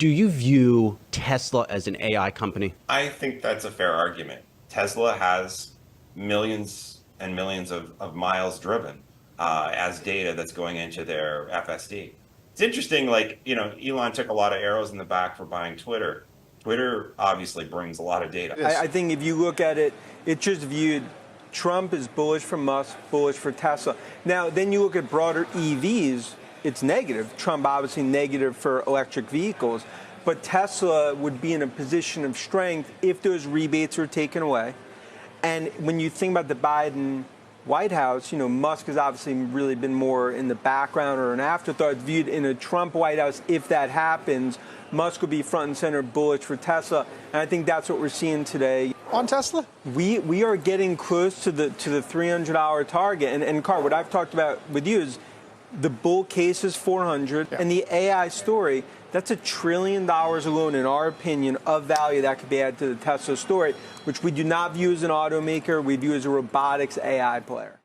Do you view Tesla as an AI company? I think that's a fair argument. Tesla has millions and millions of miles driven as data that's going into their FSD. It's interesting, like, Elon took a lot of arrows in the back for buying Twitter. Twitter obviously brings a lot of data. I think if you look at it, it's just viewed Trump is bullish for Musk, bullish for Tesla. Now, then you look at broader EVs, it's negative. Trump obviously negative for electric vehicles. But Tesla would be in a position of strength if those rebates are taken away. And when you think about the Biden White House, Musk has obviously really been more in the background or an afterthought. Viewed in a Trump White House, if that happens, Musk will be front and center bullish for Tesla. And I think that's what we're seeing today. On Tesla? We are getting close to the $300 target. And Carr, what I've talked about with you is the bull case is 400, and the AI story, that's $1 trillion alone, in our opinion, of value that could be added to the Tesla story, which we do not view as an automaker, we view as a robotics AI player.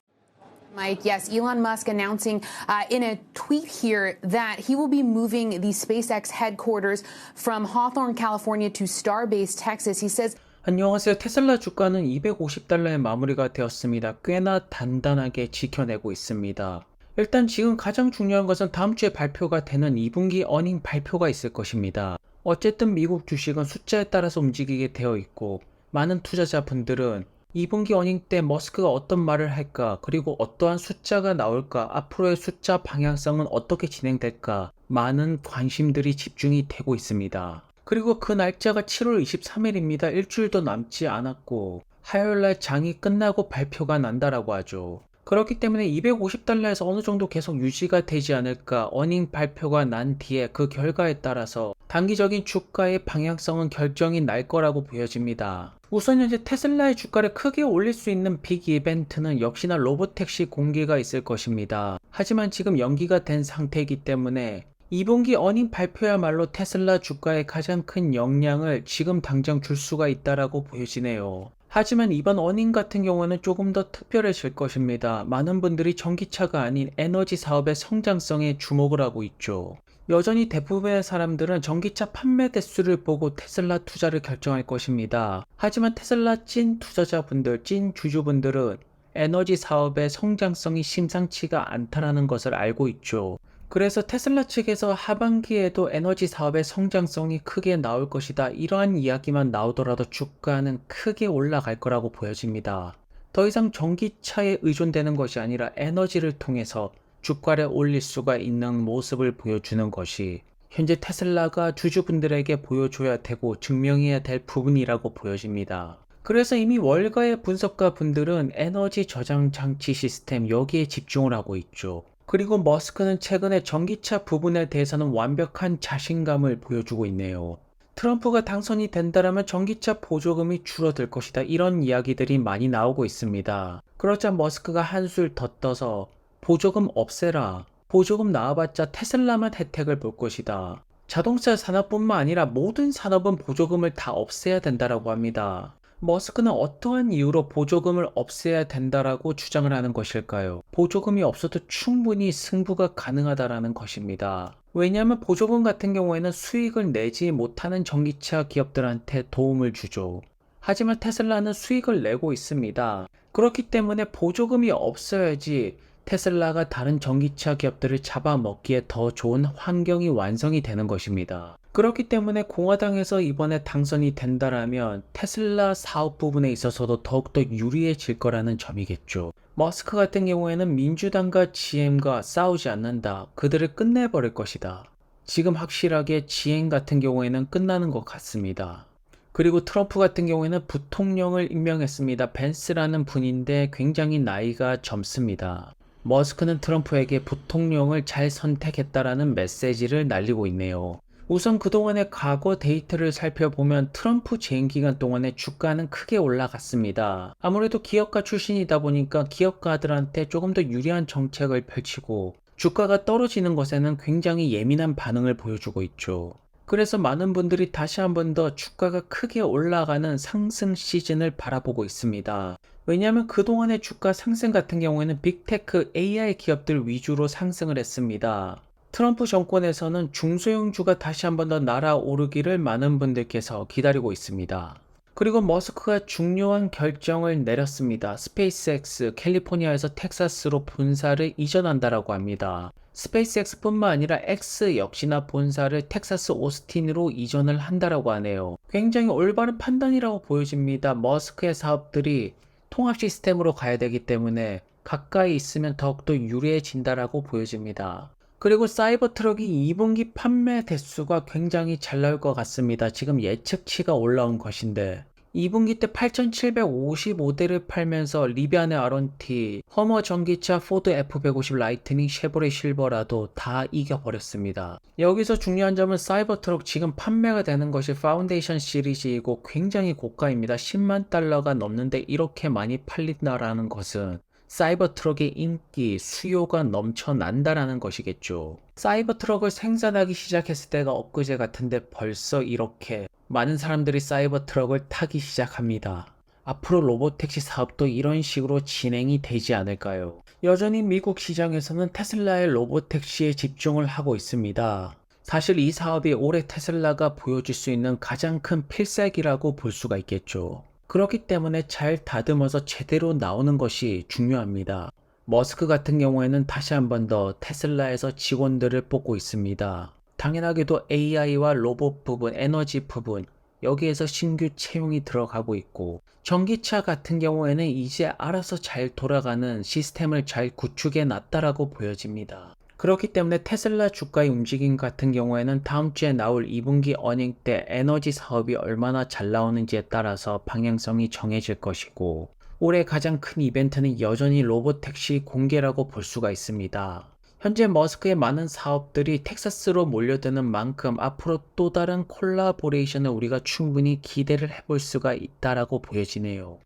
Mike, yes, Elon Musk announcing in a tweet here that he will be moving the SpaceX headquarters from Hawthorne, California to Starbase, Texas. He says, 안녕하세요. 테슬라 주가는 $250에 마무리가 되었습니다. 꽤나 단단하게 지켜내고 있습니다. 일단 지금 가장 중요한 것은 다음 주에 발표가 되는 2분기 어닝 발표가 있을 것입니다. 어쨌든 미국 주식은 숫자에 따라서 움직이게 되어 있고 많은 투자자분들은 2분기 어닝 때 머스크가 어떤 말을 할까, 그리고 어떠한 숫자가 나올까, 앞으로의 숫자 방향성은 어떻게 진행될까, 많은 관심들이 집중이 되고 있습니다. 그리고 그 날짜가 7월 23일입니다. 일주일도 남지 않았고 화요일날 장이 끝나고 발표가 난다라고 하죠. 그렇기 때문에 $250에서 어느 정도 계속 유지가 되지 않을까, 어닝 발표가 난 뒤에 그 결과에 따라서 단기적인 주가의 방향성은 결정이 날 거라고 보여집니다. 우선 현재 테슬라의 주가를 크게 올릴 수 있는 빅 이벤트는 역시나 로보택시 공개가 있을 것입니다. 하지만 지금 연기가 된 상태이기 때문에 2분기 어닝 발표야말로 테슬라 주가에 가장 큰 영향을 지금 당장 줄 수가 있다라고 보여지네요. 하지만 이번 어닝 같은 경우는 조금 더 특별해질 것입니다. 많은 분들이 전기차가 아닌 에너지 사업의 성장성에 주목을 하고 있죠. 여전히 대부분의 사람들은 전기차 판매 대수를 보고 테슬라 투자를 결정할 것입니다. 하지만 테슬라 찐 투자자분들, 찐 주주분들은 에너지 사업의 성장성이 심상치가 않다는 것을 알고 있죠. 그래서 테슬라 측에서 하반기에도 에너지 사업의 성장성이 크게 나올 것이다, 이러한 이야기만 나오더라도 주가는 크게 올라갈 거라고 보여집니다. 더 이상 전기차에 의존되는 것이 아니라 에너지를 통해서 주가를 올릴 수가 있는 모습을 보여주는 것이 현재 테슬라가 주주분들에게 보여줘야 되고 증명해야 될 부분이라고 보여집니다. 그래서 이미 월가의 분석가 분들은 에너지 저장 장치 시스템, 여기에 집중을 하고 있죠. 그리고 머스크는 최근에 전기차 부분에 대해서는 완벽한 자신감을 보여주고 있네요. 트럼프가 당선이 된다면 전기차 보조금이 줄어들 것이다, 이런 이야기들이 많이 나오고 있습니다. 그러자 머스크가 한술 더 떠서 보조금 없애라, 보조금 나와봤자 테슬라만 혜택을 볼 것이다, 자동차 산업뿐만 아니라 모든 산업은 보조금을 다 없애야 된다라고 합니다. 머스크는 어떠한 이유로 보조금을 없애야 된다라고 주장을 하는 것일까요? 보조금이 없어도 충분히 승부가 가능하다라는 것입니다. 왜냐하면 보조금 같은 경우에는 수익을 내지 못하는 전기차 기업들한테 도움을 주죠. 하지만 테슬라는 수익을 내고 있습니다. 그렇기 때문에 보조금이 없어야지 테슬라가 다른 전기차 기업들을 잡아먹기에 더 좋은 환경이 완성이 되는 것입니다. 그렇기 때문에 공화당에서 이번에 당선이 된다라면 테슬라 사업 부분에 있어서도 더욱더 유리해질 거라는 점이겠죠. 머스크 같은 경우에는 민주당과 GM과 싸우지 않는다, 그들을 끝내버릴 것이다. 지금 확실하게 GM 같은 경우에는 끝나는 것 같습니다. 그리고 트럼프 같은 경우에는 부통령을 임명했습니다. 벤스라는 분인데 굉장히 나이가 젊습니다. 머스크는 트럼프에게 부통령을 잘 선택했다라는 메시지를 날리고 있네요. 우선 그동안의 과거 데이터를 살펴보면 트럼프 재임 기간 동안에 주가는 크게 올라갔습니다. 아무래도 기업가 출신이다 보니까 기업가들한테 조금 더 유리한 정책을 펼치고 주가가 떨어지는 것에는 굉장히 예민한 반응을 보여주고 있죠. 그래서 많은 분들이 다시 한 번 더 주가가 크게 올라가는 상승 시즌을 바라보고 있습니다. 왜냐하면 그동안의 주가 상승 같은 경우에는 빅테크 AI 기업들 위주로 상승을 했습니다. 트럼프 정권에서는 중소형주가 다시 한번 더 날아오르기를 많은 분들께서 기다리고 있습니다. 그리고 머스크가 중요한 결정을 내렸습니다. 스페이스X 캘리포니아에서 텍사스로 본사를 이전한다라고 합니다. 스페이스X뿐만 아니라 X 역시나 본사를 텍사스 오스틴으로 이전을 한다라고 하네요. 굉장히 올바른 판단이라고 보여집니다. 머스크의 사업들이 통합 시스템으로 가야 되기 때문에 가까이 있으면 더욱더 유리해진다라고 보여집니다. 그리고 사이버 트럭이 2분기 판매 대수가 굉장히 잘 나올 것 같습니다. 지금 예측치가 올라온 것인데 2분기 때 8,755대를 팔면서 리비안의 R1T, 허머 전기차, 포드 F150 라이트닝, 쉐보레 실버라도 다 이겨버렸습니다. 여기서 중요한 점은 사이버 트럭 지금 판매가 되는 것이 파운데이션 시리즈이고 굉장히 고가입니다. 10만 달러가 넘는데 이렇게 많이 팔린다라는 것은 사이버 트럭의 인기, 수요가 넘쳐난다라는 것이겠죠. 사이버 트럭을 생산하기 시작했을 때가 엊그제 같은데 벌써 이렇게 많은 사람들이 사이버 트럭을 타기 시작합니다. 앞으로 로보택시 사업도 이런 식으로 진행이 되지 않을까요? 여전히 미국 시장에서는 테슬라의 로보택시에 집중을 하고 있습니다. 사실 이 사업이 올해 테슬라가 보여줄 수 있는 가장 큰 필살기라고 볼 수가 있겠죠. 그렇기 때문에 잘 다듬어서 제대로 나오는 것이 중요합니다. 머스크 같은 경우에는 다시 한번 더 테슬라에서 직원들을 뽑고 있습니다. 당연하게도 AI와 로봇 부분, 에너지 부분, 여기에서 신규 채용이 들어가고 있고 전기차 같은 경우에는 이제 알아서 잘 돌아가는 시스템을 잘 구축해 놨다라고 보여집니다. 그렇기 때문에 테슬라 주가의 움직임 같은 경우에는 다음 주에 나올 2분기 어닝 때 에너지 사업이 얼마나 잘 나오는지에 따라서 방향성이 정해질 것이고 올해 가장 큰 이벤트는 여전히 로보택시 공개라고 볼 수가 있습니다. 현재 머스크의 많은 사업들이 텍사스로 몰려드는 만큼 앞으로 또 다른 콜라보레이션을 우리가 충분히 기대를 해볼 수가 있다라고 보여지네요.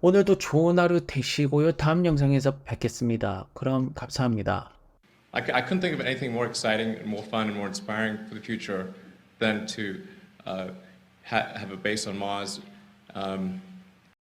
오늘도 좋은 하루 되시고요. 다음 영상에서 뵙겠습니다. 그럼 감사합니다. I couldn't think of anything more exciting and more fun and more inspiring for the future than to have a base on Mars.